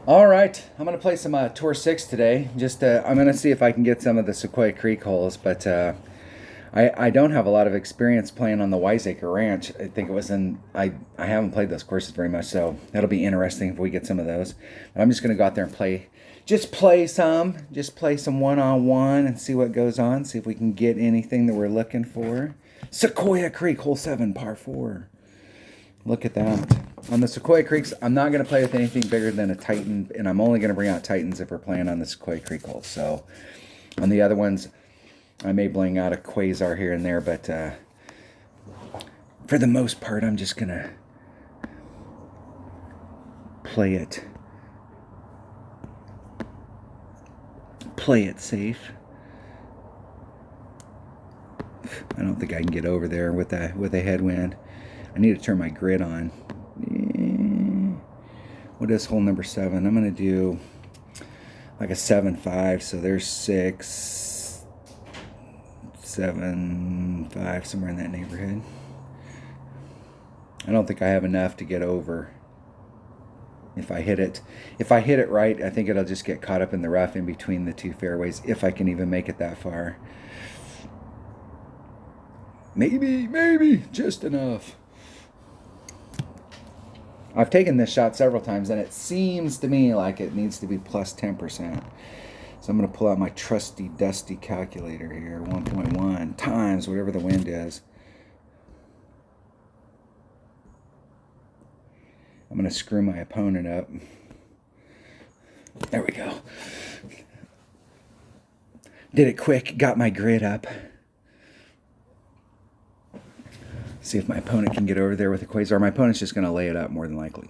All right, I'm gonna play some Tour 6 today. Just I'm gonna see if I can get some of the Sequoia Creek holes, but I don't have a lot of experience playing on the Wiseacre Ranch. I think it was in I haven't played those courses very much, so that'll be interesting if we get some of those. But I'm just gonna go out there and just play some one-on-one and see what goes on. See if we can get anything that we're looking for. Sequoia Creek, hole 7, par 4. Look at that. On the Sequoia Creeks, I'm not going to play with anything bigger than a Titan, and I'm only going to bring out Titans if we're playing on the Sequoia Creek hole. So on the other ones, I may bring out a Quasar here and there, but for the most part, I'm just going to play it. Play it safe. I don't think I can get over there with a headwind. I need to turn my grid on. What is hole number 7? I'm going to do like a 7-5. So there's 6, 7, 5, somewhere in that neighborhood. I don't think I have enough to get over. If I hit it right, I think it'll just get caught up in the rough in between the two fairways, if I can even make it that far. Maybe, just enough. I've taken this shot several times, and it seems to me like it needs to be plus 10%. So I'm going to pull out my trusty, dusty calculator here. 1.1 times whatever the wind is. I'm going to screw my opponent up. There we go. Did it quick, got my grid up. See if my opponent can get over there with a Quasar. My opponent's just going to lay it up more than likely.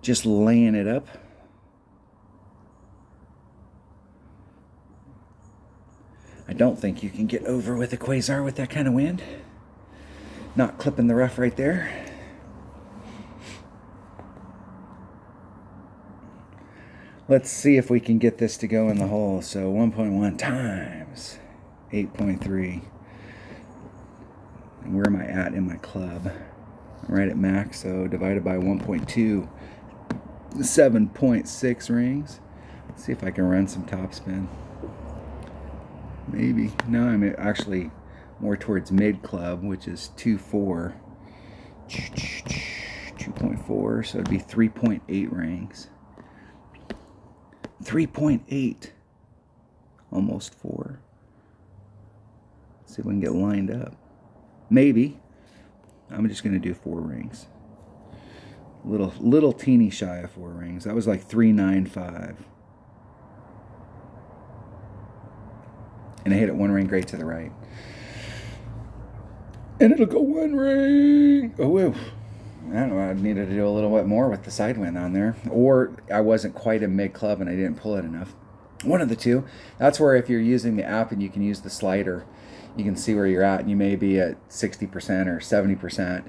Just laying it up. I don't think you can get over with a Quasar with that kind of wind. Not clipping the rough right there. Let's see if we can get this to go in the hole. So 1.1 times 8.3. And where am I at in my club? I'm right at max, so divided by 1.2, 7.6 rings. Let's see if I can run some topspin. Maybe. No, I'm actually more towards mid club, which is 2.4. 2.4, so it'd be 3.8 rings. 3.8. Almost 4. Let's see if we can get lined up. Maybe. I'm just going to do 4 rings. Little teeny shy of 4 rings. That was like 3.95. And I hit it 1 ring great to the right. And it'll go 1 ring. Oh, whoa. I don't know. I needed to do a little bit more with the side wind on there. Or I wasn't quite in mid club and I didn't pull it enough. One of the two. That's where if you're using the app and you can use the slider, you can see where you're at, and you may be at 60% or 70%.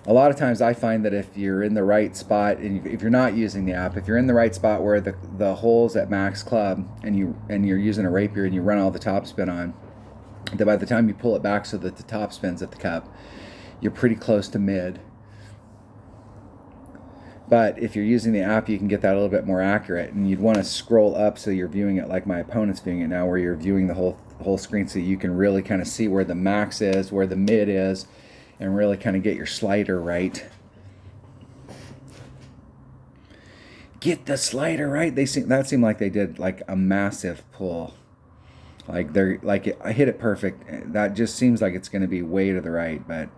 A lot of times I find that if you're in the right spot, and if you're not using the app, if you're in the right spot where the hole's at max club and you're using a rapier and you run all the topspin on, that by the time you pull it back so that the top spin's at the cup, you're pretty close to mid. But if you're using the app, you can get that a little bit more accurate, and you'd want to scroll up so you're viewing it like my opponent's viewing it now, where you're viewing the whole screen so you can really kind of see where the max is, where the mid is, and really kind of get your slider right. Get the slider right. That seemed like they did like a massive pull. I hit it perfect. That just seems like it's going to be way to the right, but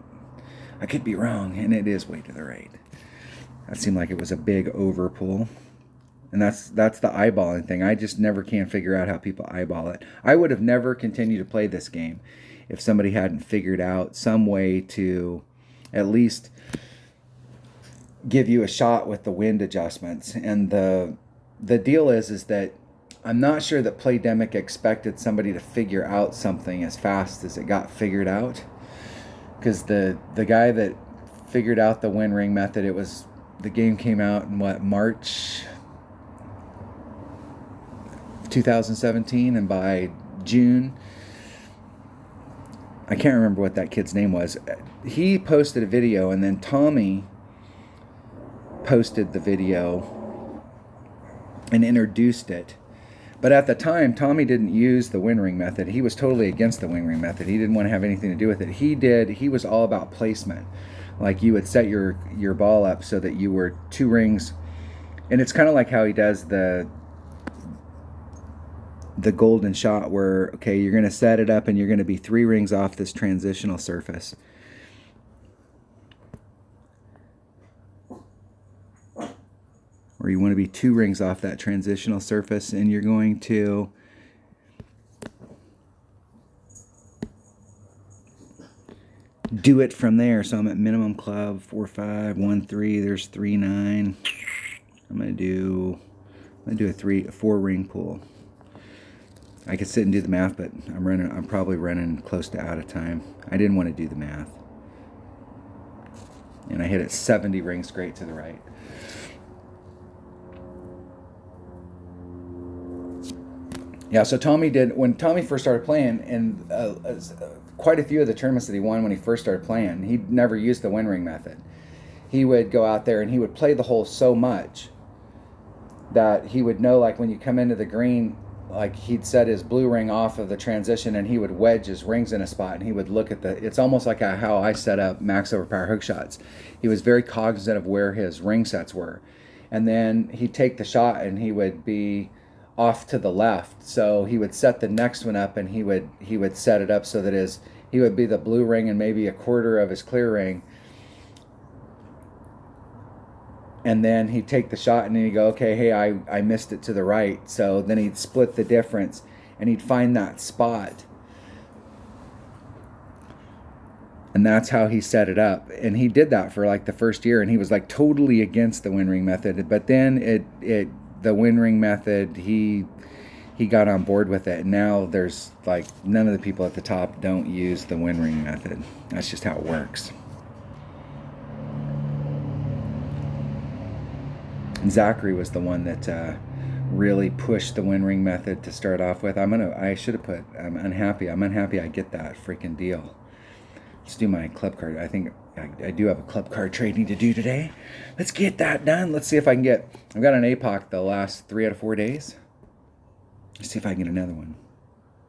I could be wrong, and it is way to the right. That seemed like it was a big over pull. And that's the eyeballing thing. I just never can figure out how people eyeball it. I would have never continued to play this game if somebody hadn't figured out some way to at least give you a shot with the wind adjustments. And the deal is that I'm not sure that Playdemic expected somebody to figure out something as fast as it got figured out. Because the guy that figured out the wind ring method, the game came out in March 2017, and by June, I can't remember what that kid's name was. He posted a video, and then Tommy posted the video and introduced it. But at the time, Tommy didn't use the wind ring method. He was totally against the wind ring method. He didn't want to have anything to do with it. He was all about placement. Like, you would set your ball up so that you were 2 rings. And it's kind of like how he does the golden shot, where, okay, you're going to set it up and you're going to be 3 rings off this transitional surface. Or you want to be 2 rings off that transitional surface, and you're going to do it from there. So I'm at minimum club 4 5 1 3. There's 3 9. I'm gonna do a 4 ring pool. I could sit and do the math, but I'm probably running close to out of time. I didn't want to do the math, and I hit it 70 rings straight to the right. Yeah, so when Tommy first started playing, and quite a few of the tournaments that he won when he first started playing, he never used the wind ring method. He would go out there and he would play the hole so much that he would know, like, when you come into the green, like, he'd set his blue ring off of the transition and he would wedge his rings in a spot, and he would look at it's almost like how I set up max overpower hook shots. He was very cognizant of where his ring sets were. And then he'd take the shot and he would be off to the left, so he would set the next one up, and he would set it up so that he would be the blue ring and maybe a quarter of his clear ring, and then he'd take the shot and then he'd go, okay, hey, I missed it to the right. So then he'd split the difference and he'd find that spot, and that's how he set it up. And he did that for like the first year, and he was like totally against the wind ring method, but then the wind ring method, he got on board with it. And now there's like none of the people at the top don't use the wind ring method. That's just how it works. And Zachary was the one that really pushed the wind ring method to start off with. I'm unhappy I get that freaking deal. Let's do my club card. I think I do have a club card trading to do today. Let's get that done. Let's see if I can I've got an APOC the last 3 out of 4 days. Let's see if I can get another one.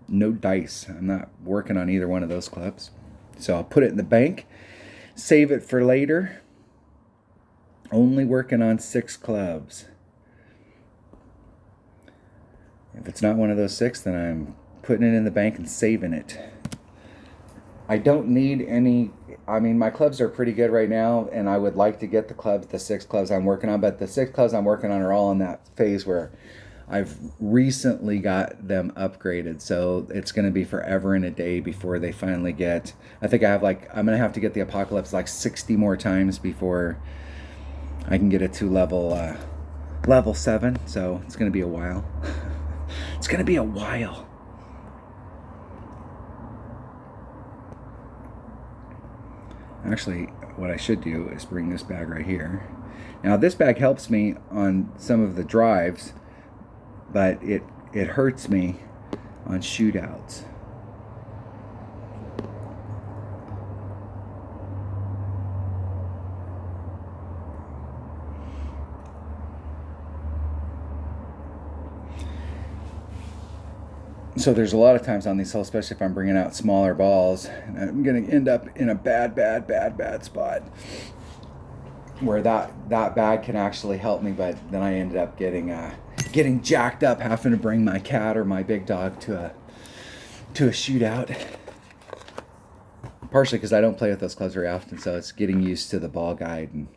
No dice. I'm not working on either one of those clubs. So I'll put it in the bank, save it for later. Only working on 6 clubs. If it's not one of those 6, then I'm putting it in the bank and saving it. I don't need any. I mean, my clubs are pretty good right now, and I would like to get the 6 clubs I'm working on, but the 6 clubs I'm working on are all in that phase where I've recently got them upgraded, so it's going to be forever and a day before they finally get. I think I'm going to have to get the Apocalypse like 60 more times before I can get it to level 7, so it's going to be a while. It's going to be a while. Actually, what I should do is bring this bag right here. Now, this bag helps me on some of the drives, but it hurts me on shootouts. So there's a lot of times on these holes, especially if I'm bringing out smaller balls, and I'm going to end up in a bad spot where that bag can actually help me, but then I ended up getting jacked up, having to bring my cat or my big dog to a shootout. Partially because I don't play with those clubs very often, so it's getting used to the ball guide. And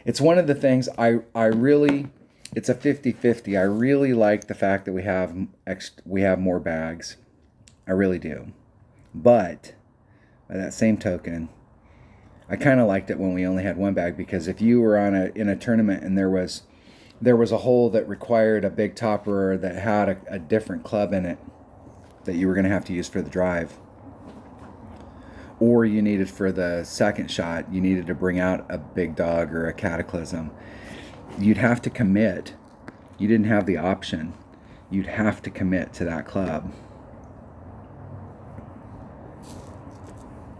it's one of the things I really. It's a 50-50. I really like the fact that we have more bags. I really do. But by that same token, I kind of liked it when we only had 1 bag, because if you were in a tournament and there was a hole that required a big topper or that had a different club in it that you were going to have to use for the drive, or you needed for the second shot, you needed to bring out a big dog or a cataclysm, you'd have to commit. You didn't have the option. You'd have to commit to that club.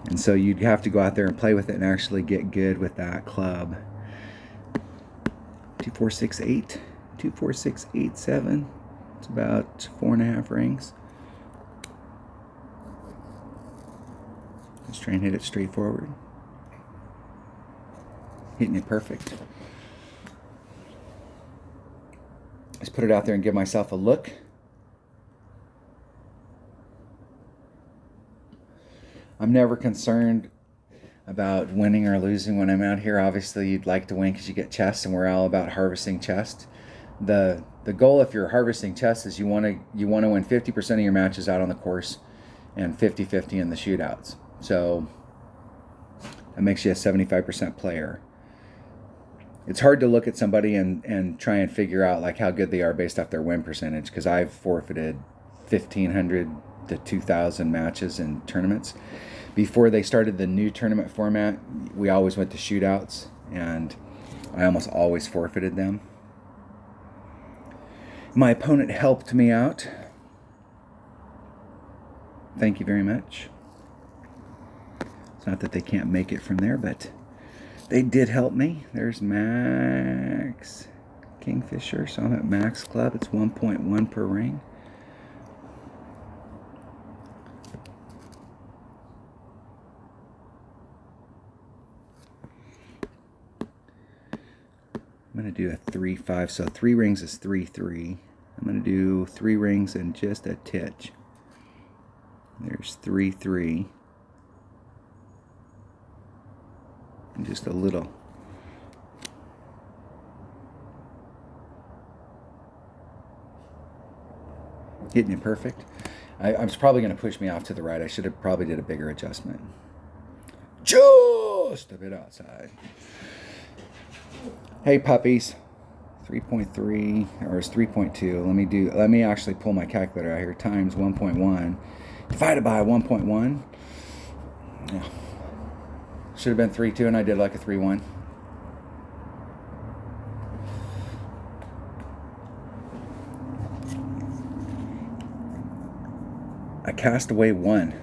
And so you'd have to go out there and play with it and actually get good with that club. 2, 4, 6, 8. 2, 4, 6, 8, 7. It's about 4.5 rings. Just try and hit it straight forward. Hitting it perfect. Just put it out there and give myself a look. I'm never concerned about winning or losing when I'm out here. Obviously, you'd like to win because you get chests, and we're all about harvesting chests. The goal, if you're harvesting chests, is you want to win 50% of your matches out on the course and 50-50 in the shootouts. So that makes you a 75% player. It's hard to look at somebody and try and figure out like how good they are based off their win percentage, because I've forfeited 1,500 to 2,000 matches in tournaments. Before they started the new tournament format, we always went to shootouts, and I almost always forfeited them. My opponent helped me out. Thank you very much. It's not that they can't make it from there, but they did help me. There's Max Kingfisher. So I'm at Max Club. It's 1.1 per ring. I'm going to do a 3-5. So 3 rings is 3-3. I'm going to do 3 rings and just a titch. There's 3-3. And just a little. Hitting it perfect. I was probably going to push me off to the right. I should have probably did a bigger adjustment. Just a bit outside. Hey puppies. 3.3 or it's 3.2. Let me actually pull my calculator out here. Times 1.1 divided by 1.1. Yeah. Should have been 3.2 and I did like a 3.1. I cast away 1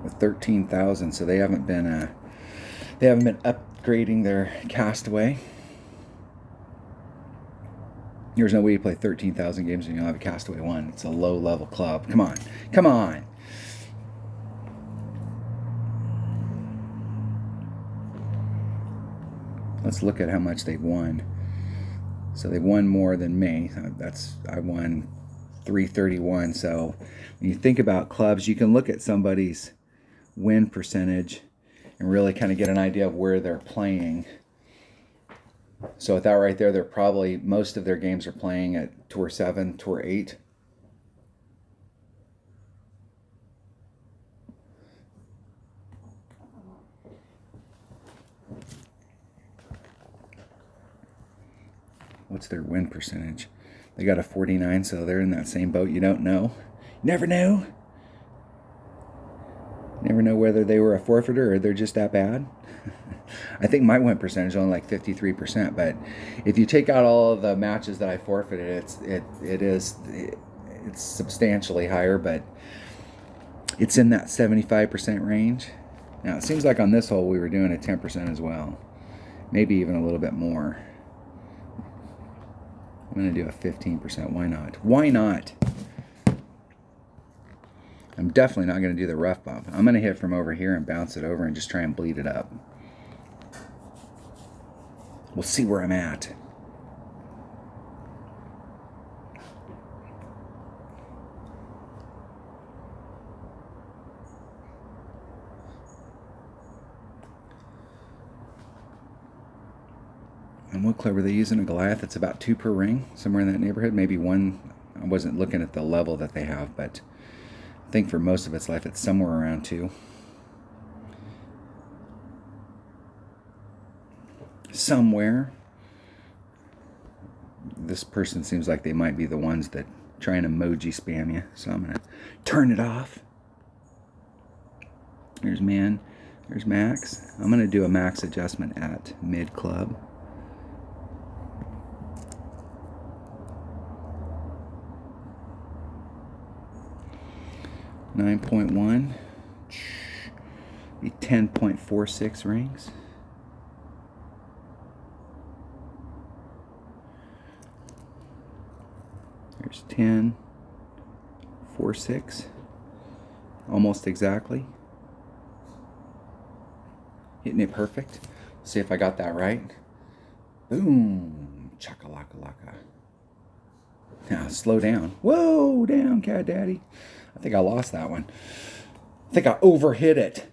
with 13,000, so they haven't been upgrading their castaway. There's no way you play 13,000 games and you'll have a castaway 1. It's a low level club. Come on. Come on. Let's look at how much they've won. So they've won more than me. I won 331. So when you think about clubs, you can look at somebody's win percentage and really kind of get an idea of where they're playing. So with that right there, they're probably, most of their games are playing at Tour 7, Tour 8. What's their win percentage? They got a 49, so they're in that same boat. You don't know. Never know. Never know whether they were a forfeiter or they're just that bad. I think my win percentage is only like 53%, but if you take out all of the matches that I forfeited, it's substantially higher, but it's in that 75% range. Now it seems like on this hole we were doing a 10% as well, maybe even a little bit more. I'm going to do a 15%. Why not? Why not? I'm definitely not going to do the rough bump. I'm going to hit from over here and bounce it over and just try and bleed it up. We'll see where I'm at. And what club are they using? A Goliath. It's about 2 per ring, somewhere in that neighborhood. Maybe 1. I wasn't looking at the level that they have, but I think for most of its life it's somewhere around 2. Somewhere. This person seems like they might be the ones that try and emoji spam you, so I'm going to turn it off. There's man. There's Max. I'm going to do a max adjustment at mid club. $9.1. 10.46 rings. There's 10.46, almost exactly. Hitting it perfect. See if I got that right. Boom, chakalaka-laka. Now slow down. Whoa, down, cat daddy. I think I lost that one. I think I overhit it.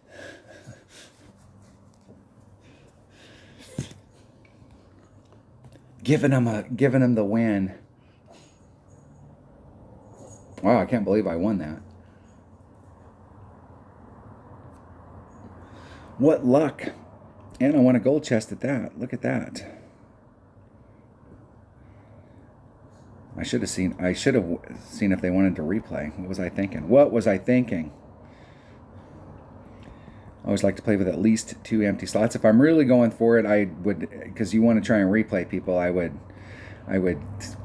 Giving him the win. Wow, I can't believe I won that. What luck. And I won a gold chest at that. Look at that. I should have seen if they wanted to replay. What was I thinking? I always like to play with at least 2 empty slots. If I'm really going for it, I would, because you want to try and replay people, I would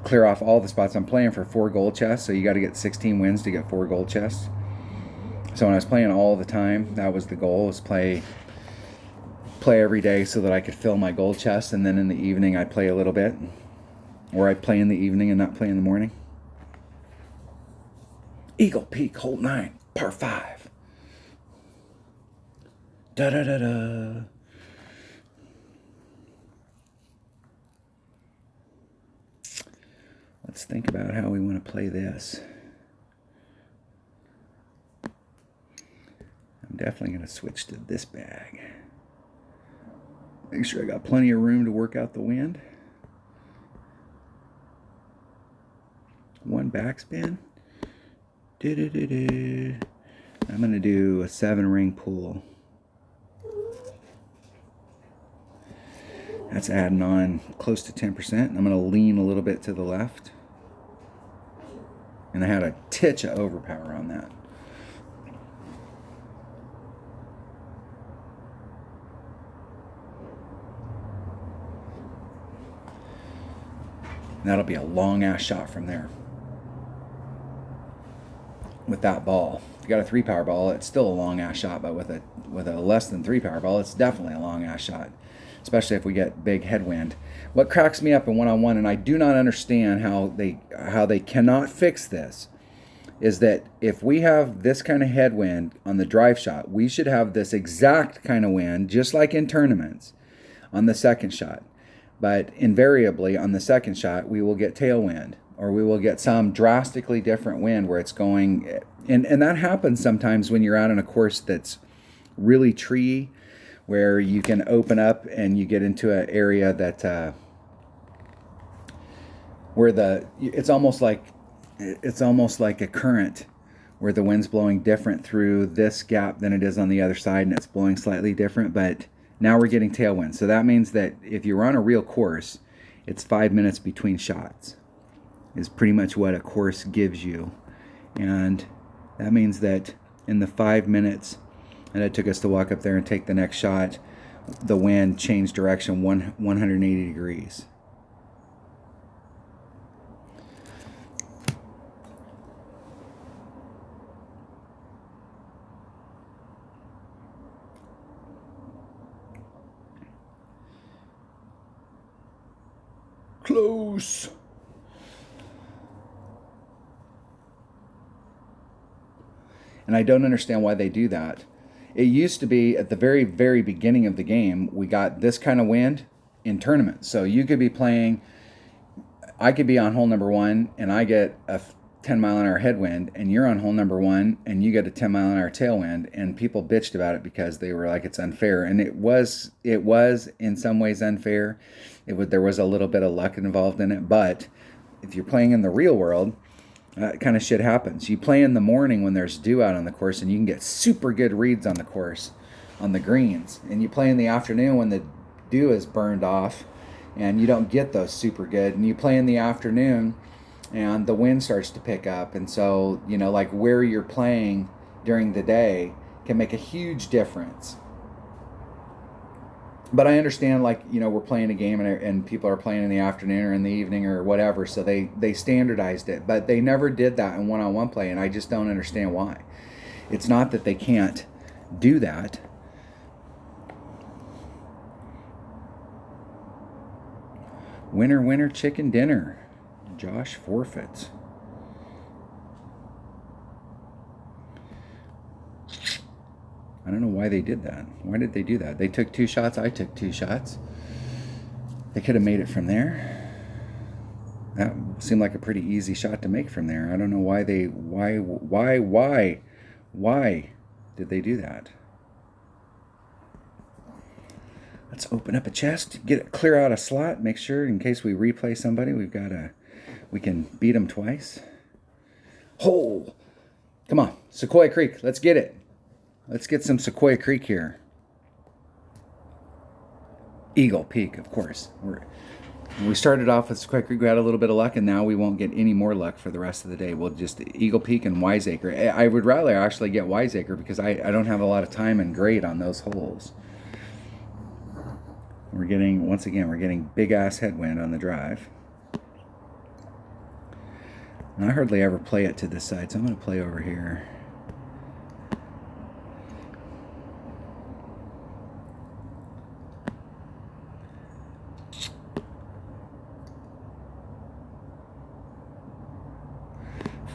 clear off all the spots. I'm playing for 4 gold chests, so you got to get 16 wins to get 4 gold chests. So when I was playing all the time, that was the goal, was play every day so that I could fill my gold chest, and then in the evening I'd play a little bit. Or I'd play in the evening and not play in the morning. Eagle Peak, hole 9, par 5. Da-da-da-da. Let's think about how we want to play this. I'm definitely going to switch to this bag. Make sure I got plenty of room to work out the wind. 1 backspin. I'm going to do a 7-ring pull. That's adding on close to 10%. I'm going to lean a little bit to the left. And I had a titch of overpower on that. That'll be a long ass shot from there. With that ball. If you got a 3 power ball, it's still a long ass shot, but with a less than 3 power ball, it's definitely a long ass shot. Especially if we get big headwind. What cracks me up in one-on-one, and I do not understand how they cannot fix this, is that if we have this kind of headwind on the drive shot, we should have this exact kind of wind, just like in tournaments, on the second shot. But invariably on the second shot, we will get tailwind, or we will get some drastically different wind where it's going, and that happens sometimes when you're out on a course that's really treey, where you can open up and you get into an area that where it's almost like a current, where the wind's blowing different through this gap than it is on the other side, and it's blowing slightly different, but now we're getting tailwind. So that means that if you're on a real course, it's 5 minutes between shots is pretty much what a course gives you. And that means that in the 5 minutes that it took us to walk up there and take the next shot, the wind changed direction 180 degrees. Close. And I don't understand why they do that. It used to be at the very, very beginning of the game, we got this kind of wind in tournaments. So you could be playing, I could be on hole number 1 and I get a 10 mile an hour headwind, and you're on hole number 1 and you get a 10 mile an hour tailwind, and people bitched about it because they were like, it's unfair. And it was in some ways unfair. There was a little bit of luck involved in it, but if you're playing in the real world, that kind of shit happens. You play in the morning when there's dew out on the course, and you can get super good reads on the course, on the greens. And you play in the afternoon when the dew is burned off, and you don't get those super good. And you play in the afternoon, and the wind starts to pick up. And so, like where you're playing during the day can make a huge difference. But I understand, we're playing a game and people are playing in the afternoon or in the evening or whatever, so they standardized it. But they never did that in one-on-one play, and I just don't understand why. It's not that they can't do that, Winner, winner, chicken dinner. Josh forfeits. I don't know why they did that. Why did they do that? They took 2 shots. I took 2 shots. They could have made it from there. That seemed like a pretty easy shot to make from there. I don't know why they, why did they do that? Let's open up a chest, clear out a slot, make sure in case we replay somebody, we can beat them twice. Hole! Come on, Sequoia Creek, let's get it. Let's get some Sequoia Creek here. Eagle Peak, of course. We started off with Sequoia Creek, we had a little bit of luck, and now we won't get any more luck for the rest of the day. We'll just Eagle Peak and Wiseacre. I would rather actually get Wiseacre because I don't have a lot of time and grade on those holes. We're getting big ass headwind on the drive. And I hardly ever play it to this side, so I'm going to play over here.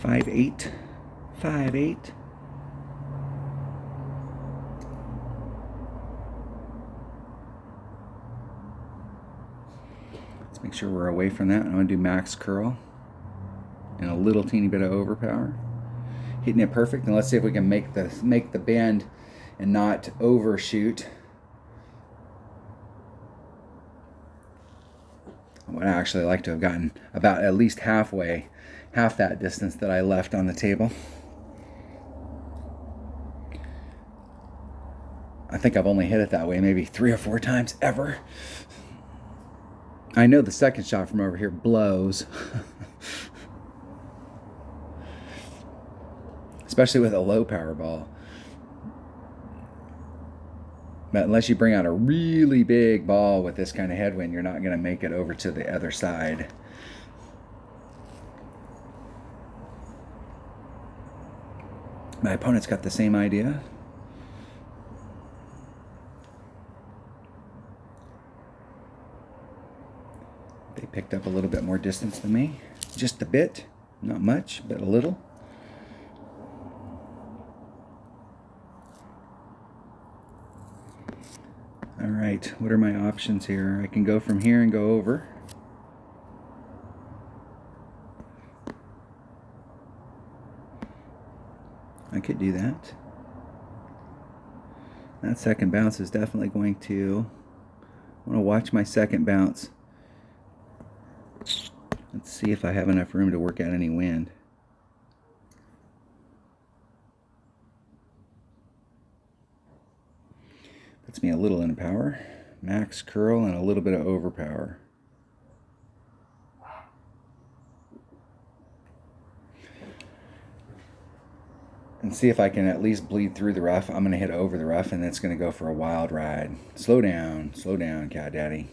Five eight. Let's make sure we're away from that. I'm going to do max curl and a little teeny bit of overpower. Hitting it perfect, and let's see if we can make the bend and not overshoot. I would actually like to have gotten about at least half that distance that I left on the table. I think I've only hit it that way maybe 3 or 4 times ever. I know the second shot from over here blows. Especially with a low power ball. But unless you bring out a really big ball with this kind of headwind, you're not going to make it over to the other side. My opponent's got the same idea. They picked up a little bit more distance than me. Just a bit. Not much, but a little. All right, what are my options here? I can go from here and go over. I could do that. That second bounce is definitely going to... I want to watch my second bounce. Let's see if I have enough room to work out any wind. Puts me a little in power. Max curl and a little bit of overpower. And see if I can at least bleed through the rough. I'm going to hit over the rough, and it's going to go for a wild ride. Slow down, Cat Daddy.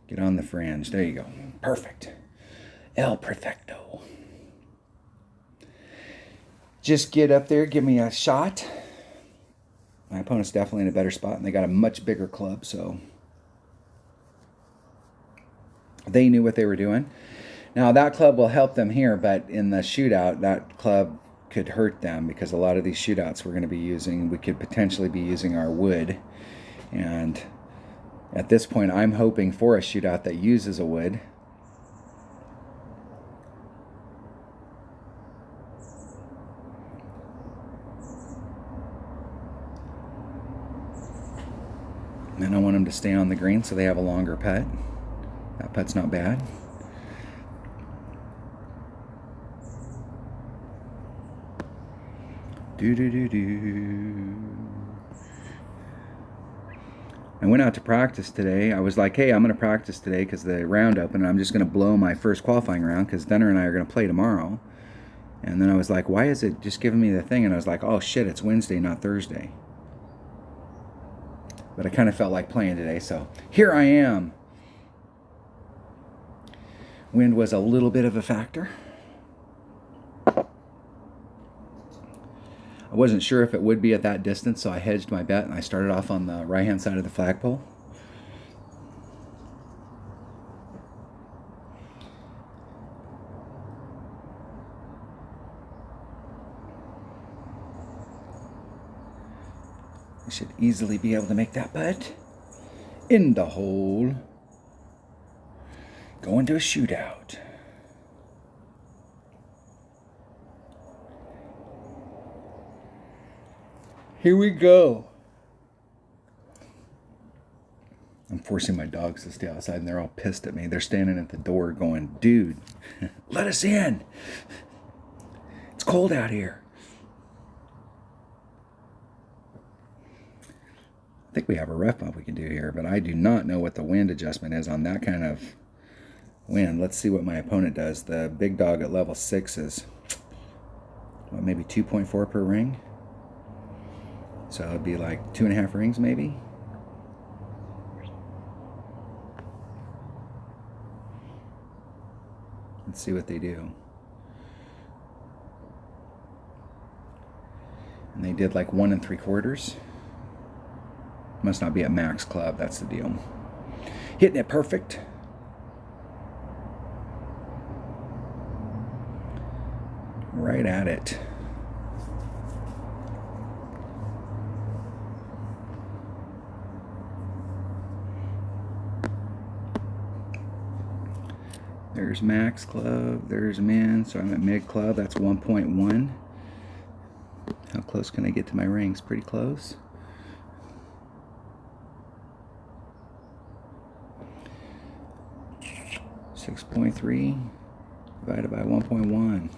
Get on the fringe. There you go. Perfect. El Perfecto. Just get up there, give me a shot. My opponent's definitely in a better spot, and they got a much bigger club, so they knew what they were doing. Now, that club will help them here, but in the shootout, that club could hurt them because a lot of these shootouts we're going to be using, we could potentially be using our wood. And at this point, I'm hoping for a shootout that uses a wood. And I want them to stay on the green so they have a longer putt. That putt's not bad. I went out to practice today. I was like, hey, I'm going to practice today because the round opened, and I'm just going to blow my first qualifying round because Dunner and I are going to play tomorrow. And then I was like, why is it just giving me the thing? And I was like, oh shit, it's Wednesday, not Thursday. But I kind of felt like playing today, so here I am. Wind was a little bit of a factor. I wasn't sure if it would be at that distance, so I hedged my bet, and I started off on the right-hand side of the flagpole. I should easily be able to make that putt. In the hole. Going to a shootout. Here we go. I'm forcing my dogs to stay outside and they're all pissed at me. They're standing at the door going, dude, let us in. It's cold out here. I think we have a rough putt we can do here, but I do not know what the wind adjustment is on that kind of wind. Let's see what my opponent does. The big dog at level 6 is, what, maybe 2.4 per ring? So it'd be like 2.5 rings maybe? Let's see what they do. And they did like 1 3/4. Must not be at max club, that's the deal. Hitting it perfect. Right at it. There's max club, there's min, so I'm at mid club, that's 1.1. How close can I get to my rings? Pretty close. .3 divided by 1.1.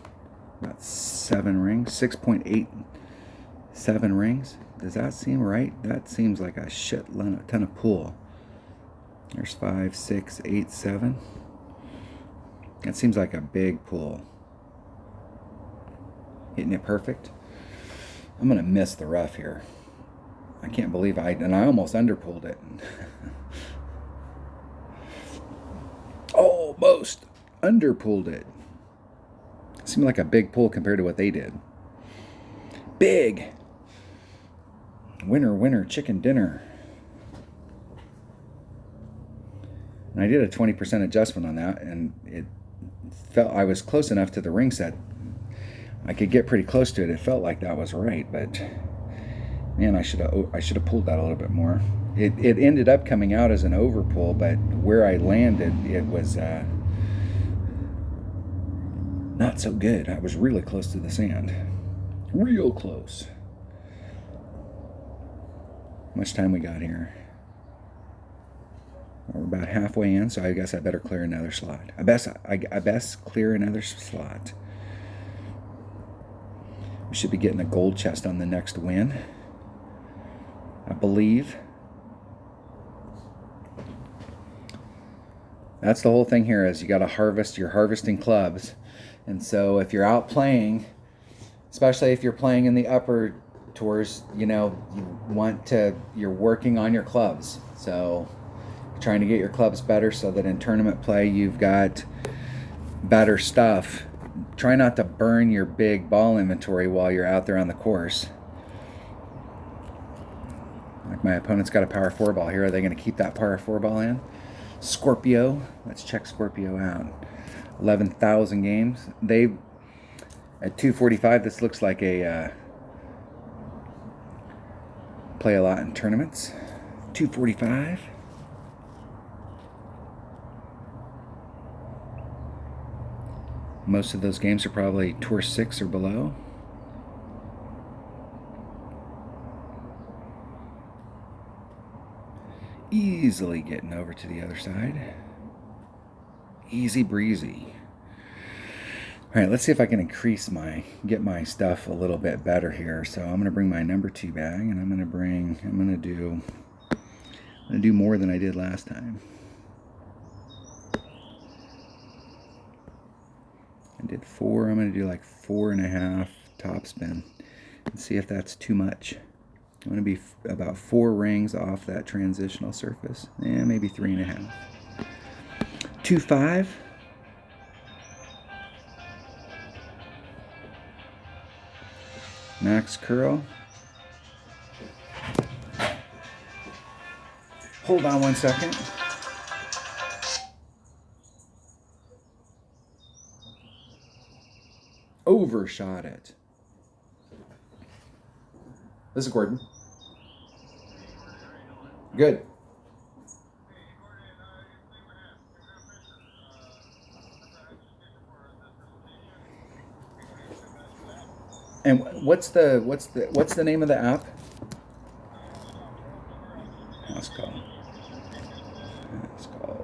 About 7 rings. 6.87 rings. Does that seem right? That seems like a ton of pool. There's 5, 6, 8, 7. That seems like a big pool. Hitting it perfect. I'm gonna miss the rough here. I can't believe I almost underpulled it. Almost underpulled it. Seemed like a big pull compared to what they did. Big. Winner, winner, chicken dinner. And I did a 20% adjustment on that, and it felt I was close enough to the ring set. I could get pretty close to it. It felt like that was right, but man, I should have pulled that a little bit more. It ended up coming out as an overpull, but where I landed, it was not so good. I was really close to the sand. Real close. How much time we got here? We're about halfway in, so I guess I better clear another slot. I best clear another slot. We should be getting a gold chest on the next win, I believe. That's the whole thing here, is you got to harvest. You're harvesting clubs. And so if you're out playing, especially if you're playing in the upper tours, you're working on your clubs. So you're trying to get your clubs better so that in tournament play you've got better stuff. Try not to burn your big ball inventory while you're out there on the course. Like my opponent's got a power 4 ball here. Are they going to keep that power 4 ball in? Scorpio. Let's check Scorpio out. 11,000 games. They at 245. This looks like a play a lot in tournaments. 245. Most of those games are probably Tour 6 or below. Easily getting over to the other side. Easy breezy. All right, let's see if I can get my stuff a little bit better here. So I'm gonna bring my number 2 bag, and I'm gonna do more than I did last time. I did 4. I'm gonna do like 4.5 topspin and see if that's too much. I'm going to be about 4 rings off that transitional surface. Yeah, maybe 3.5. 2.5. Max curl. Hold on 1 second. Overshot it. This is Gordon. Good. And what's the name of the app? Let's go. Let's go.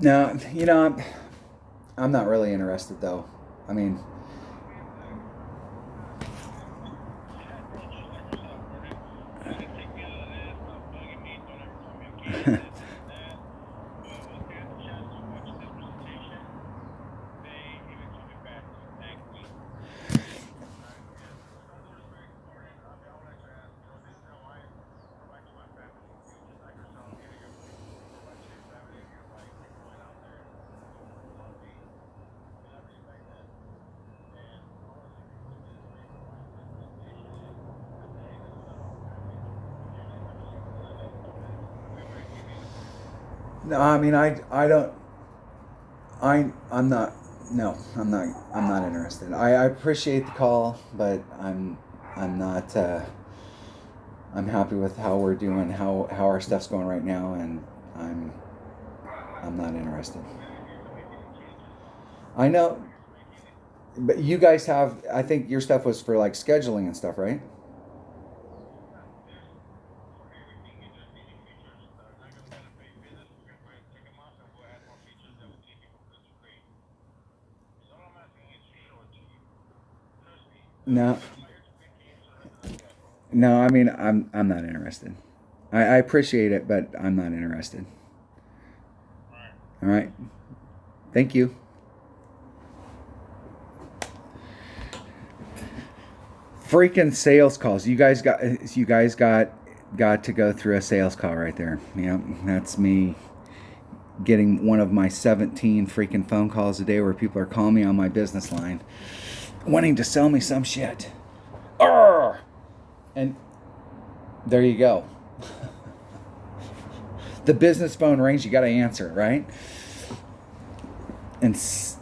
Now, I'm not really interested though. I mean, no, I mean, I don't, I'm not, no, I'm not interested. I appreciate the call, but I'm not, I'm happy with how we're doing, how our stuff's going right now, and I'm, I'm not interested. I know, but you guys have, I think your stuff was for like scheduling and stuff, right? No, no, I mean, I'm not interested. I appreciate it, but I'm not interested. All right. Thank you. Freaking sales calls. You guys got to go through a sales call right there. That's me getting one of my 17 freaking phone calls a day where people are calling me on my business line wanting to sell me some shit. Arr! And there you go. The business phone rings, you got to answer it, right? And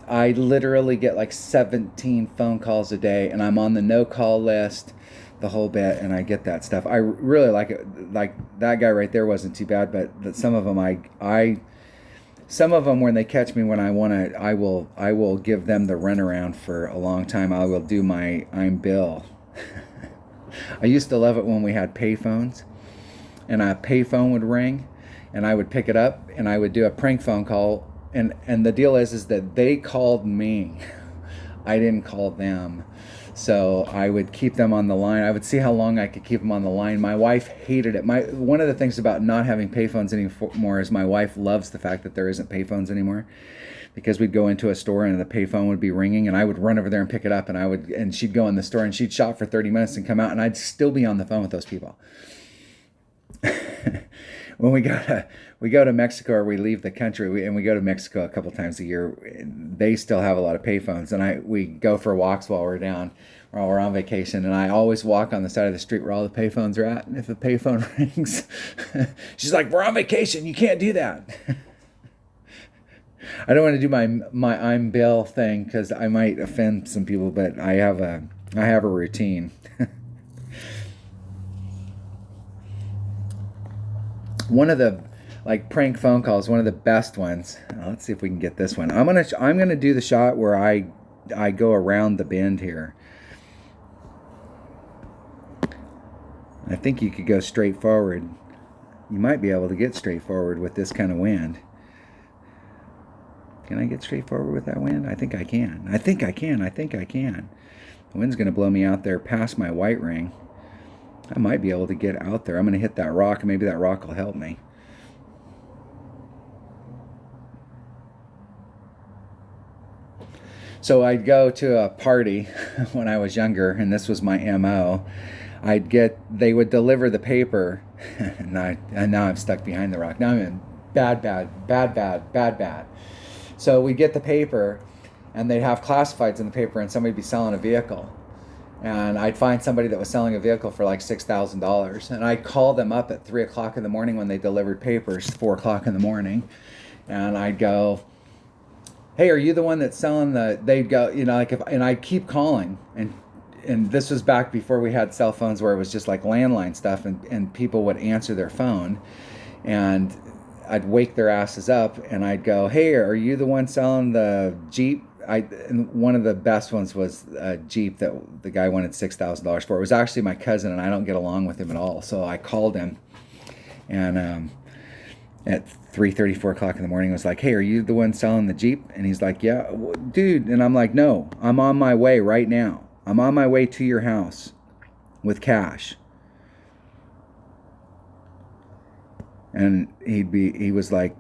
I literally get like 17 phone calls a day, and I'm on the no call list, the whole bit, and I get that stuff. I really like it. Like that guy right there wasn't too bad, but some of them some of them when they catch me when I want to, I will give them the runaround for a long time. I will do my I'm Bill. I used to love it when we had payphones, and a payphone would ring, and I would pick it up, and I would do a prank phone call, and the deal is that they called me. I didn't call them. So I would keep them on the line. I would see how long I could keep them on the line. My wife hated it. One of the things about not having payphones anymore is my wife loves the fact that there isn't payphones anymore, because we'd go into a store and the payphone would be ringing, and I would run over there and pick it up, and she'd go in the store and she'd shop for 30 minutes and come out, and I'd still be on the phone with those people. When we go to Mexico, or we leave the country, and we go to Mexico a couple times a year, they still have a lot of payphones, and we go for walks while we're on vacation, and I always walk on the side of the street where all the payphones are at, and if a payphone rings, she's like, "We're on vacation, you can't do that." I don't want to do my I'm Bill thing because I might offend some people, but I have a routine. One of the like prank phone calls, one of the best ones. Let's see if we can get this one. I'm gonna do the shot where I go around the bend here. I think you could go straight forward. You might be able to get straight forward with this kind of wind. Can I get straight forward with that wind? I think I can. I think I can. I think I can. The wind's gonna blow me out there past my white ring. I might be able to get out there. I'm going to hit that rock, and maybe that rock will help me. So I'd go to a party when I was younger, and this was my MO. They would deliver the paper, and now I'm stuck behind the rock. Now I'm in bad. So we get the paper, and they'd have classifieds in the paper, and somebody'd be selling a vehicle. And I'd find somebody that was selling a vehicle for like $6,000. And I'd call them up at 3 o'clock in the morning when they delivered papers, 4 o'clock in the morning. And I'd go, hey, are you the one that's selling they'd go, like and I'd keep calling. And this was back before we had cell phones where it was just like landline stuff, and people would answer their phone. And I'd wake their asses up and I'd go, hey, are you the one selling the Jeep? And one of the best ones was a Jeep that the guy wanted $6,000 for. It was actually my cousin, and I don't get along with him at all. So I called him, and at 3:30, 4 o'clock in the morning, I was like, hey, are you the one selling the Jeep? And he's like, yeah, dude. And I'm like, no, I'm on my way right now. I'm on my way to your house with cash. And he was like,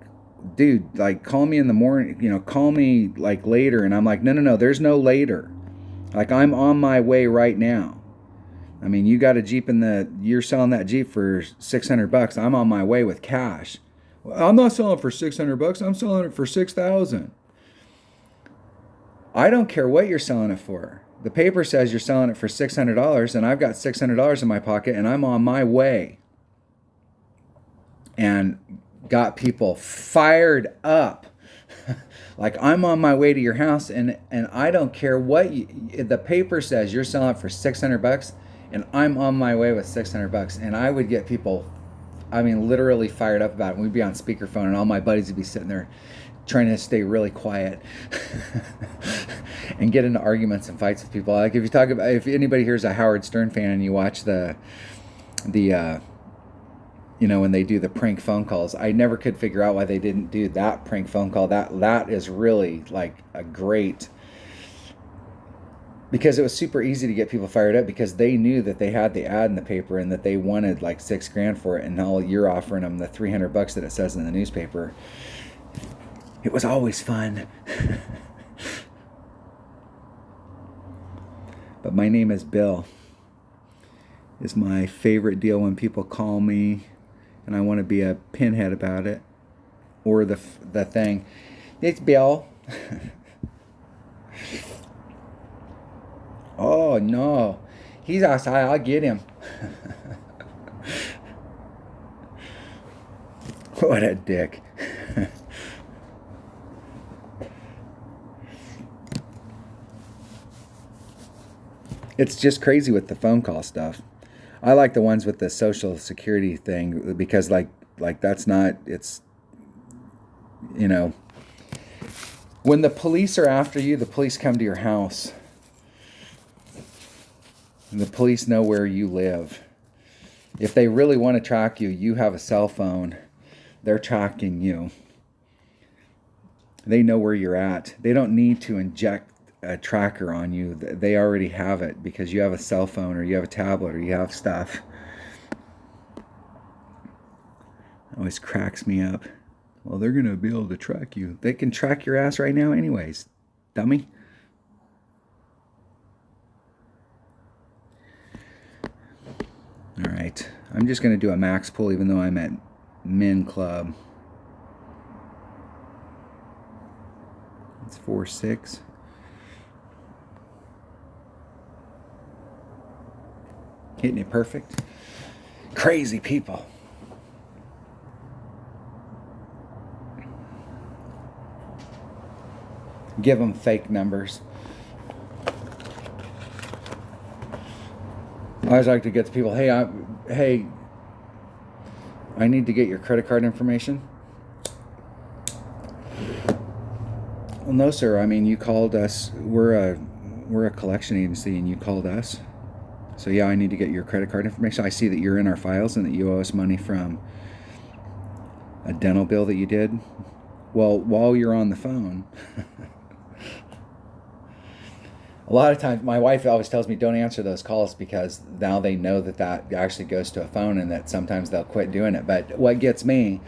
dude, like, call me in the morning, call me like later. And I'm like, no, there's no later. Like, I'm on my way right now. I mean, you got a Jeep you're selling that Jeep for $600. I'm on my way with cash. Well, I'm not selling it for $600. I'm selling it for $6,000. I don't care what you're selling it for. The paper says you're selling it for $600, and I've got $600 in my pocket, and I'm on my way. And got people fired up. Like, I'm on my way to your house, and I don't care what the paper says you're selling it for $600, and I'm on my way with $600. And I would get people, I mean, literally fired up about it. We'd be on speakerphone, and all my buddies would be sitting there trying to stay really quiet and get into arguments and fights with people. Like, if anybody here's a Howard Stern fan and you watch the when they do the prank phone calls, I never could figure out why they didn't do that prank phone call. That is really like a great, because it was super easy to get people fired up because they knew that they had the ad in the paper and that they wanted like $6,000 for it, and now you're offering them the $300 that it says in the newspaper. It was always fun. But my name is Bill. Is my favorite deal when people call me and I want to be a pinhead about it, or the thing. It's Bill. Oh no, he's outside. I'll get him. What a dick. It's just crazy with the phone call stuff. I like the ones with the social security thing because like that's not, it's, when the police are after you, the police come to your house. And the police know where you live. If they really want to track you, you have a cell phone. They're tracking you. They know where you're at. They don't need to inject a tracker on you. They already have it because you have a cell phone or you have a tablet or you have stuff. It always cracks me up. Well, they're going to be able to track you. They can track your ass right now anyways, dummy. All right. I'm just going to do a max pull even though I'm at Min Club. It's 4-6. Hitting it perfect. Crazy people. Give them fake numbers. I always like to get to people, hey, I need to get your credit card information. Well, no, sir. I mean, you called us. We're a collection agency, and you called us. So yeah, I need to get your credit card information. I see that you're in our files and that you owe us money from a dental bill that you did. Well, while you're on the phone, a lot of times my wife always tells me don't answer those calls because now they know that actually goes to a phone and that sometimes they'll quit doing it. But what gets me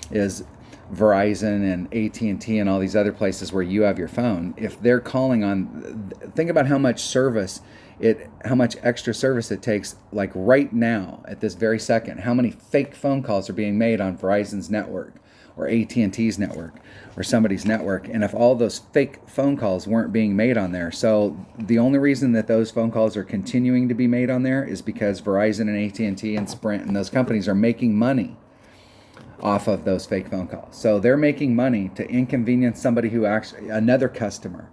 is Verizon and AT&T and all these other places where you have your phone. If they're calling on, think about how much extra service it takes, like right now at this very second, how many fake phone calls are being made on Verizon's network or AT&T's network or somebody's network. And if all those fake phone calls weren't being made on there, so the only reason that those phone calls are continuing to be made on there is because Verizon and AT&T and Sprint and those companies are making money off of those fake phone calls. So they're making money to inconvenience somebody who actually, another customer.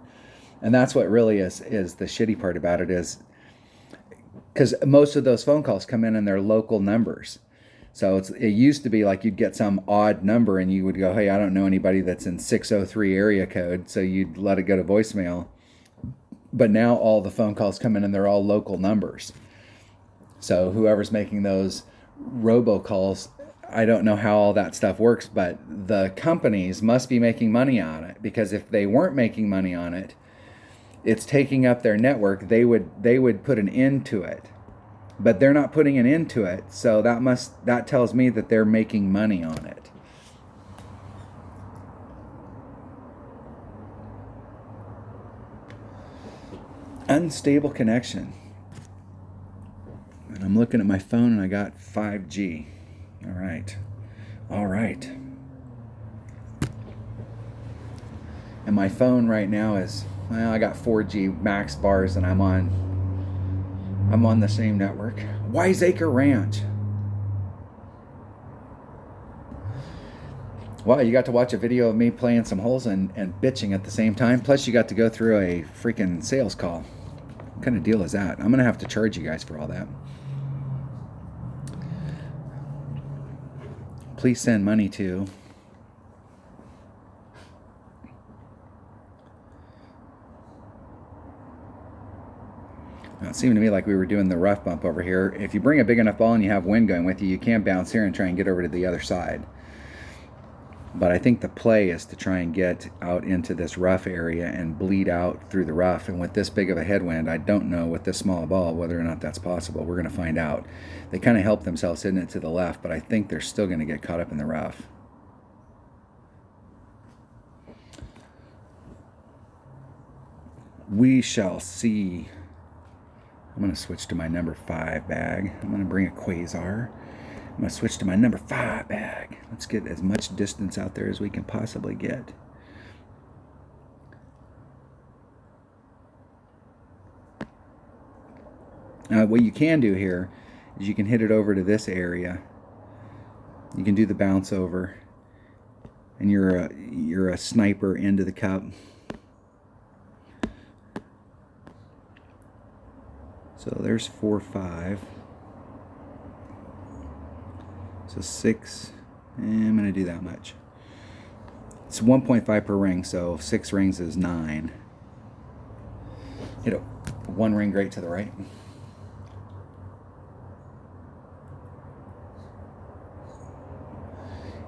And that's what really is the shitty part about it, is because most of those phone calls come in their local numbers. So it used to be like you'd get some odd number and you would go, hey, I don't know anybody that's in 603 area code. So you'd let it go to voicemail. But now all the phone calls come in and they're all local numbers. So whoever's making those robocalls, I don't know how all that stuff works, but the companies must be making money on it, because if they weren't making money on it, it's taking up their network. They would put an end to it. But they're not putting an end to it, so that tells me that they're making money on it. Unstable connection. And I'm looking at my phone and I got 5G. All right. And my phone right now is, well, I got 4G max bars and I'm on the same network. Wiseacre Ranch. Wow, you got to watch a video of me playing some holes and bitching at the same time. Plus you got to go through a freaking sales call. What kind of deal is that? I'm going to have to charge you guys for all that. Please send money to... It seemed to me like we were doing the rough bump over here. If you bring a big enough ball and you have wind going with you, you can bounce here and try and get over to the other side. But I think the play is to try and get out into this rough area and bleed out through the rough. And with this big of a headwind, I don't know with this small ball whether or not that's possible. We're going to find out. They kind of help themselves hitting it to the left, but I think they're still going to get caught up in the rough. We shall see. I'm going to switch to my number 5 bag. I'm going to bring a quasar. I'm going to switch to my number 5 bag. Let's get as much distance out there as we can possibly get. What you can do here is you can hit it over to this area. You can do the bounce over, and you're a sniper into the cup. So there's 4, 5. So 6. And I'm going to do that much. It's 1.5 per ring, so 6 rings is 9. Hit it 1 ring right to the right.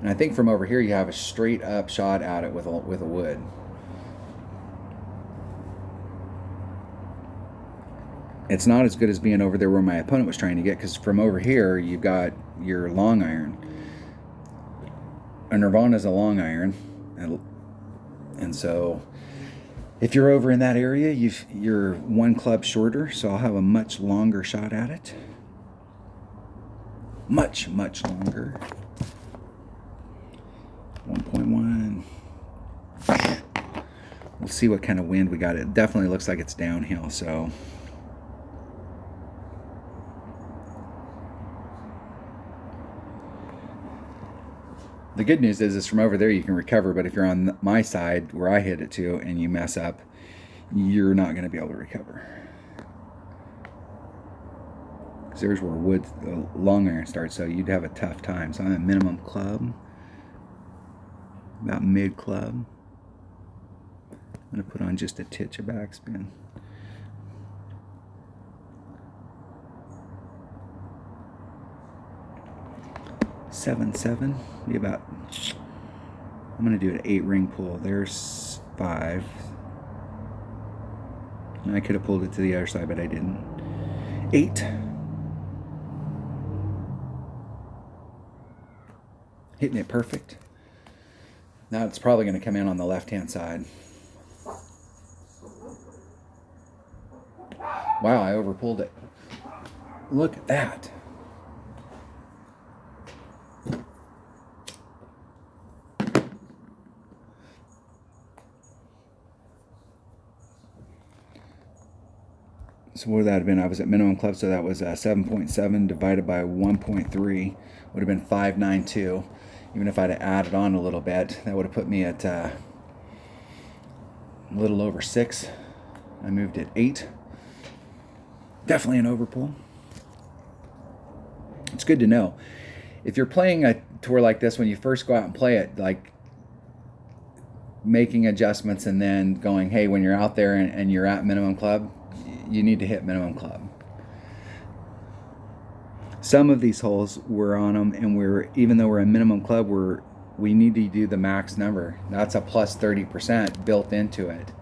And I think from over here you have a straight up shot at it with a wood. It's not as good as being over there where my opponent was trying to get, because from over here you've got your long iron. A Nirvana's a long iron, and so if you're over in that area, you're 1 club shorter, so I'll have a much longer shot at it. Much longer. 1.1. We'll see what kind of wind we got. It definitely looks like it's downhill, so... The good news is from over there you can recover, but if you're on my side where I hit it to and you mess up, you're not going to be able to recover. Because there's where the long iron starts, so you'd have a tough time. So I'm at minimum club, about mid club. I'm going to put on just a titch of backspin. Seven, be about, I'm going to do an 8 ring pull. There's 5. I could have pulled it to the other side, but I didn't. 8. Hitting it perfect. Now it's probably going to come in on the left-hand side. Wow, I overpulled it. Look at that. So what would that have been? I was at minimum club, so that was 7.7 divided by 1.3 would have been 592. Even if I'd have added on a little bit, that would have put me at a little over 6. I moved at 8. Definitely an overpull. It's good to know. If you're playing a tour like this, when you first go out and play it, like making adjustments and then going, hey, when you're out there and you're at minimum club, you need to hit minimum club. Some of these holes we're on them, and even though we're in minimum club, we need to do the max number. That's a plus 30% built into it.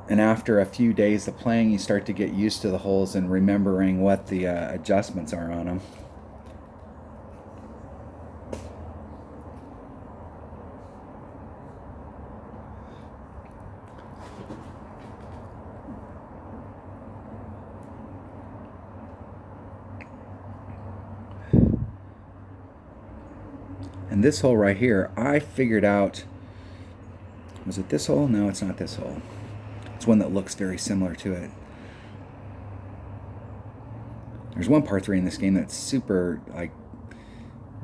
And after a few days of playing, you start to get used to the holes and remembering what the adjustments are on them. And this hole right here, I figured out, was it this hole? No, it's not this hole. It's one that looks very similar to it. There's one par 3 in this game that's super, like,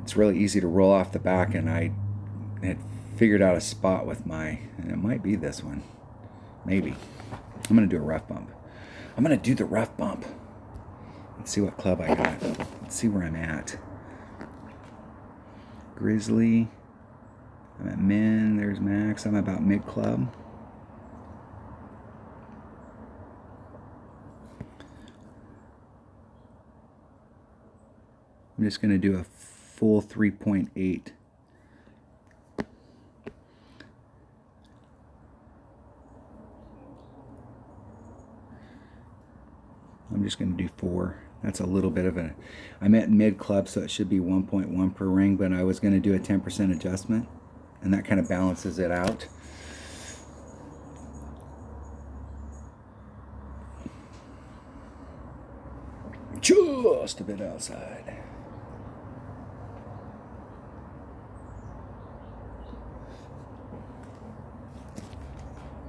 it's really easy to roll off the back, and I had figured out a spot with and it might be this one. Maybe. I'm going to do a rough bump. I'm going to do the rough bump. Let's see what club I got. Let's see where I'm at. Grizzly. I'm at min. There's max. I'm about mid club. I'm just going to do a full 3.8. I'm just going to do 4. That's a little bit of I'm at mid club, so it should be 1.1 per ring, but I was going to do a 10% adjustment, and that kind of balances it out. Just a bit outside.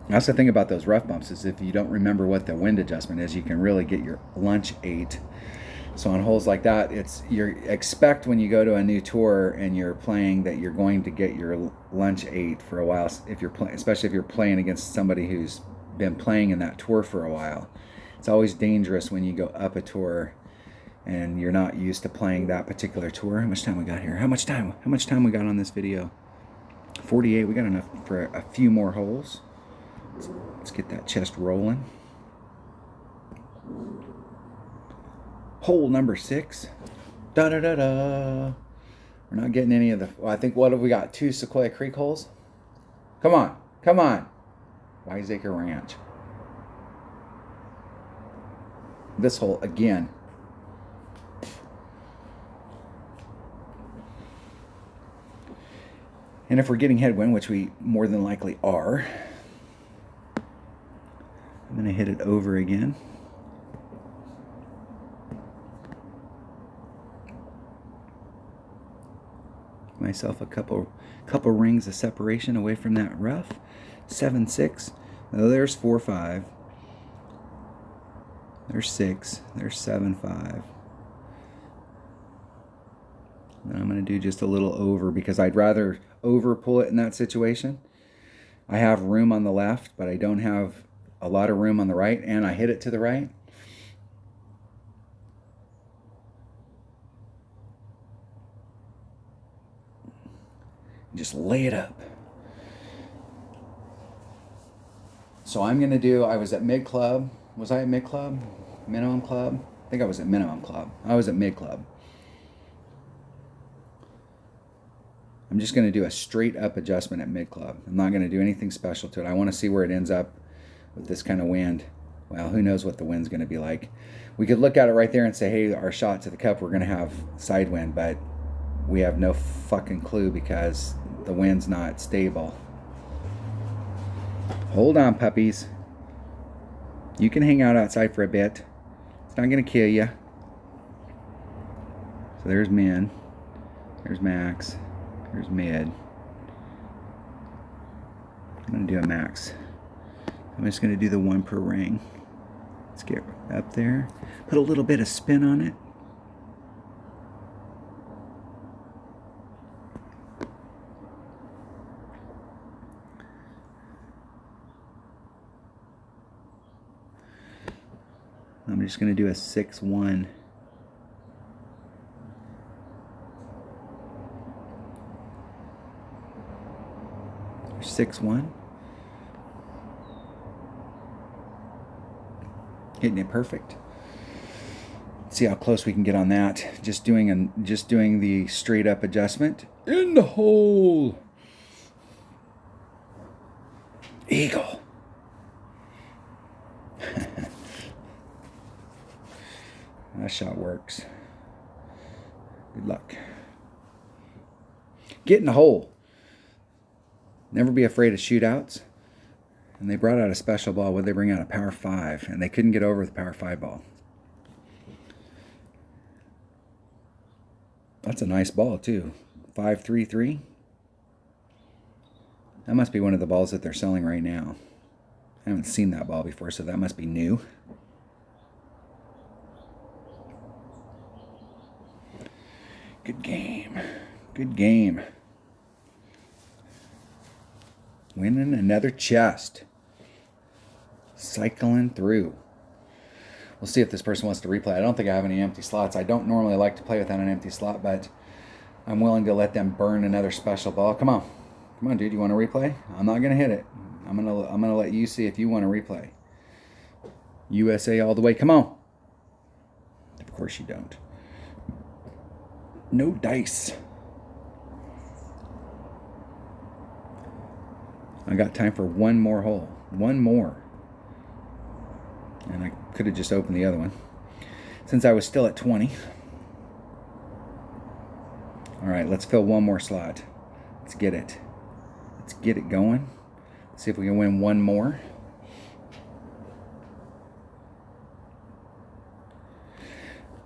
That's the thing about those rough bumps, is if you don't remember what the wind adjustment is, you can really get your lunch 8. So on holes like that, you expect when you go to a new tour and you're playing that you're going to get your lunch 8 for a while. If you're especially if you're playing against somebody who's been playing in that tour for a while, it's always dangerous when you go up a tour and you're not used to playing that particular tour. How much time we got here? How much time we got on this video? 48. We got enough for a few more holes. Let's get that chest rolling. Hole number 6. Da da da da. We're not getting any of the. Well, I think, what have we got? 2 Sequoia Creek holes. Come on, come on. Wiseacre Ranch. This hole again. And if we're getting headwind, which we more than likely are, I'm going to hit it over again. Myself a couple rings of separation away from that rough. 7-6. Now there's 4-5. There's 6. There's 7-5. And I'm going to do just a little over, because I'd rather over pull it in that situation. I have room on the left, but I don't have a lot of room on the right, and I hit it to the right. Just lay it up. So I'm going to do, I was at mid club. Was I at mid club? Minimum club? I think I was at minimum club. I was at mid club. I'm just going to do a straight up adjustment at mid club. I'm not going to do anything special to it. I want to see where it ends up with this kind of wind. Well, who knows what the wind's going to be like. We could look at it right there and say, hey, our shot to the cup, we're going to have side wind, but we have no fucking clue because the wind's not stable. Hold on, puppies. You can hang out outside for a bit. It's not going to kill you. So there's min. There's max. There's mid. I'm going to do a max. I'm just going to do the 1 per ring. Let's get up there. Put a little bit of spin on it. I'm just going to do a 6-1. Or 6-1. Hitting it perfect. Let's see how close we can get on that. Just doing the straight up adjustment. In the hole. Eagle. That shot works. Good luck. Get in the hole. Never be afraid of shootouts. And they brought out a special ball. What did they bring out? A power 5. And they couldn't get over the power 5 ball. That's a nice ball too. 533. That must be one of the balls that they're selling right now. I haven't seen that ball before, so that must be new. Good game. Good game. Winning another chest. Cycling through. We'll see if this person wants to replay. I don't think I have any empty slots. I don't normally like to play without an empty slot, but I'm willing to let them burn another special ball. Come on. Come on, dude. You want to replay? I'm not going to hit it. I'm gonna let you see if you want to replay. USA all the way. Come on. Of course you don't. No dice. I got time for one more hole. One more. And I could have just opened the other one. Since I was still at 20. Alright, let's fill one more slot. Let's get it. Let's get it going. See if we can win one more.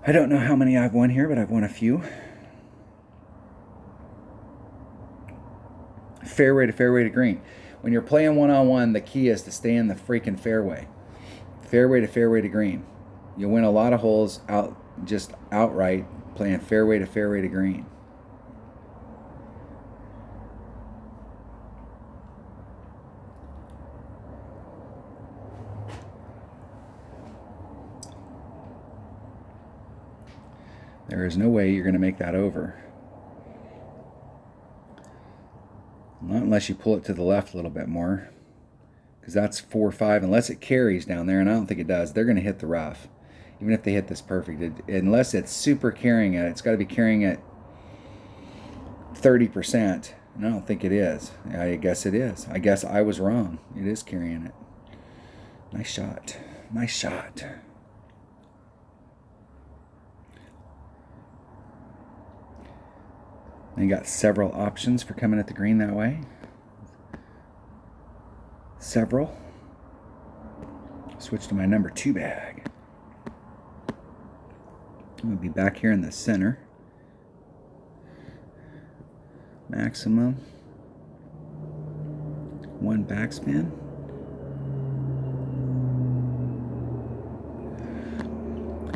I don't know how many I've won here, but I've won a few. Fairway to green. When you're playing one-on-one, the key is to stay in the freaking fairway. Fairway to green. You'll win a lot of holes just outright playing fairway to green. There is no way you're going to make that over. Not unless you pull it to the left a little bit more. Because that's 4-5. Unless it carries down there, and I don't think it does, they're going to hit the rough. Even if they hit this perfect. Unless it's super carrying it. It's got to be carrying it 30%. And I don't think it is. I guess it is. I guess I was wrong. It is carrying it. Nice shot. Nice shot. And you got several options for coming at the green that way. Several. Switch to my number 2 bag. I'm going to be back here in the center. Maximum. 1 backspin.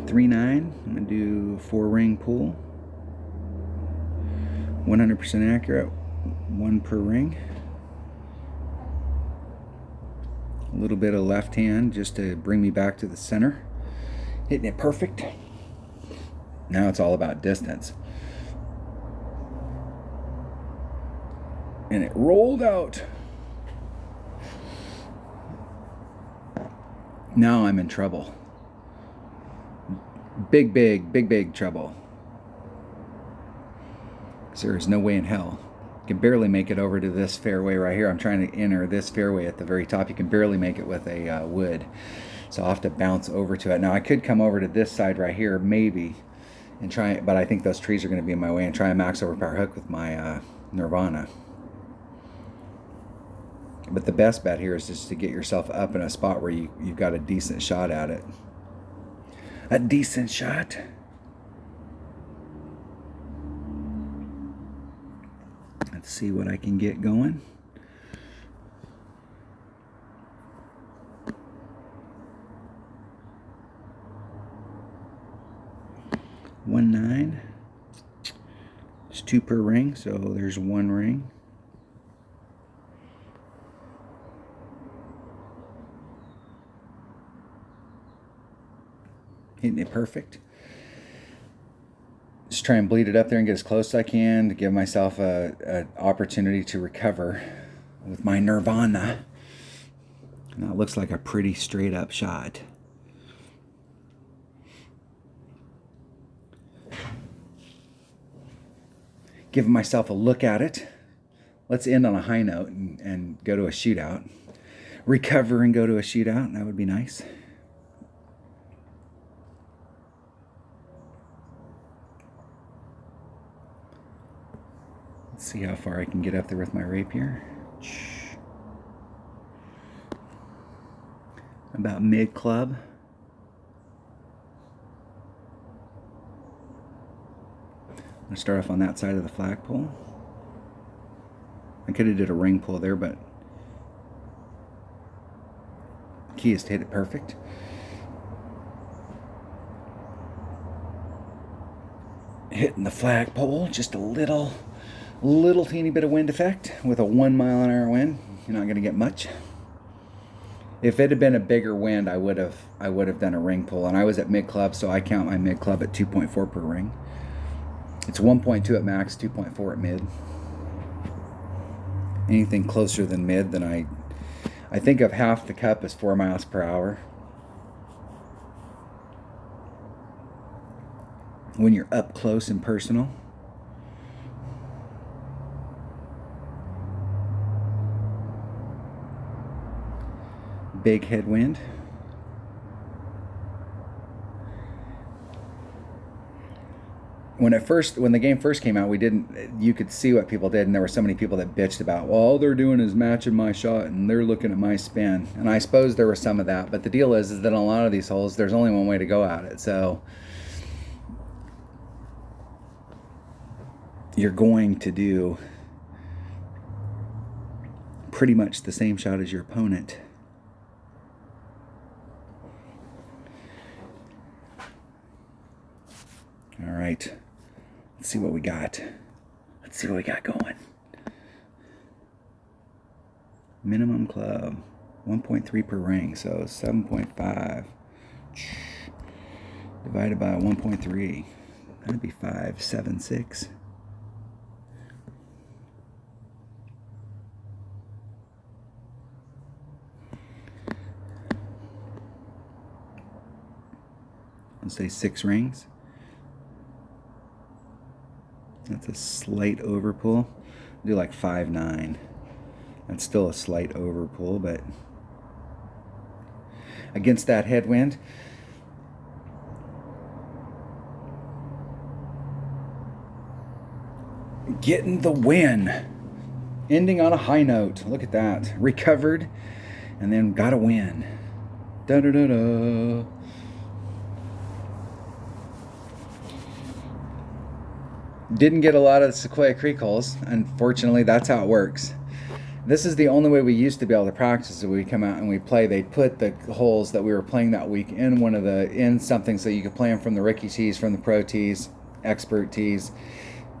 $3.9. I'm going to do 4-ring pool. 100% accurate, 1 per ring. A little bit of left hand just to bring me back to the center. Hitting it perfect. Now it's all about distance. And it rolled out. Now I'm in trouble. Big trouble. There is no way in hell. You can barely make it over to this fairway right here. I'm trying to enter this fairway at the very top. You can barely make it with a wood. So I'll have to bounce over to it. Now I could come over to this side right here, maybe, and try it, but I think those trees are going to be in my way, and try and max over power hook with my Nirvana. But the best bet here is just to get yourself up in a spot where you've got a decent shot at it. A decent shot. Let's see what I can get going. 2 per ring, so there's 1 ring. Hitting it perfect. Just try and bleed it up there and get as close as I can to give myself an opportunity to recover with my Nirvana. And that looks like a pretty straight up shot. Giving myself a look at it. Let's end on a high note and go to a shootout. Recover and go to a shootout. That would be nice. Let's see how far I can get up there with my rapier. About mid-club. I'm going to start off on that side of the flagpole. I could have did a ring pull there, but the key is to hit it perfect. Hitting the flagpole, just a little teeny bit of wind effect with a 1 mile an hour wind. You're not going to get much. If it had been a bigger wind, I would have done a ring pull, and I was at mid club, so I count my mid club at 2.4 per ring. It's 1.2 at max, 2.4 at mid. Anything closer than mid, then I think of half the cup as 4 miles per hour. When you're up close and personal. Big headwind. When the game first came out, you could see what people did, and there were so many people that bitched about, well, all they're doing is matching my shot and they're looking at my spin. And I suppose there was some of that, but the deal is that on a lot of these holes, there's only one way to go at it. So you're going to do pretty much the same shot as your opponent. All right, let's see what we got. Let's see what we got going. Minimum club, 1.3 per ring, so 7.5 divided by 1.3. That'd be 576. Let's say 6 rings. That's a slight overpull. Do like 5.9. That's still a slight overpull, but against that headwind, getting the win. Ending on a high note. Look at that. Recovered and then got a win. Da-da-da-da. Didn't get a lot of the Sequoia Creek holes. Unfortunately, that's how it works. This is the only way we used to be able to practice. So we come out and we play. They'd put the holes that we were playing that week in something so you could play them from the rookie tees, from the pro tees, expert tees,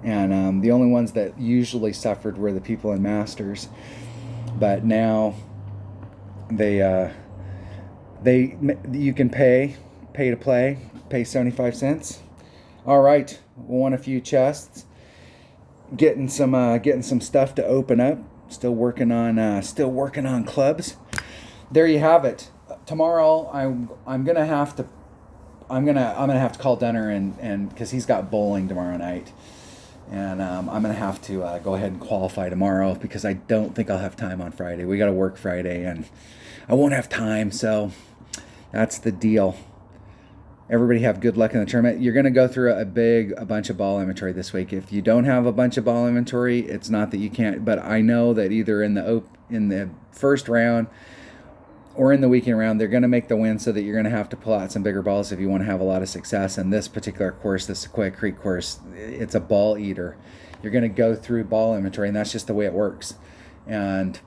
and the only ones that usually suffered were the people in Masters. But now you can pay to play, pay 75 cents. All right, we won a few chests. Getting some stuff to open up. Still working on clubs. There you have it. Tomorrow I'm gonna have to call Dunner and because he's got bowling tomorrow night, and I'm gonna have to go ahead and qualify tomorrow because I don't think I'll have time on Friday. We got to work Friday and I won't have time. So that's the deal. Everybody have good luck in the tournament. You're going to go through a bunch of ball inventory this week. If you don't have a bunch of ball inventory, it's not that you can't, but I know that either in the first round or in the weekend round, they're going to make the win so that you're going to have to pull out some bigger balls if you want to have a lot of success. And this particular course, the Sequoia Creek course, it's a ball eater. You're going to go through ball inventory, and that's just the way it works. And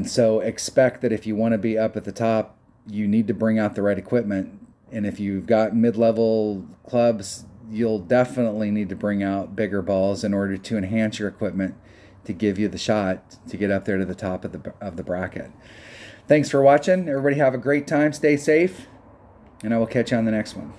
so expect that if you want to be up at the top, you need to bring out the right equipment. And if you've got mid-level clubs, you'll definitely need to bring out bigger balls in order to enhance your equipment to give you the shot to get up there to the top of the bracket. Thanks for watching. Everybody have a great time. Stay safe, and I will catch you on the next one.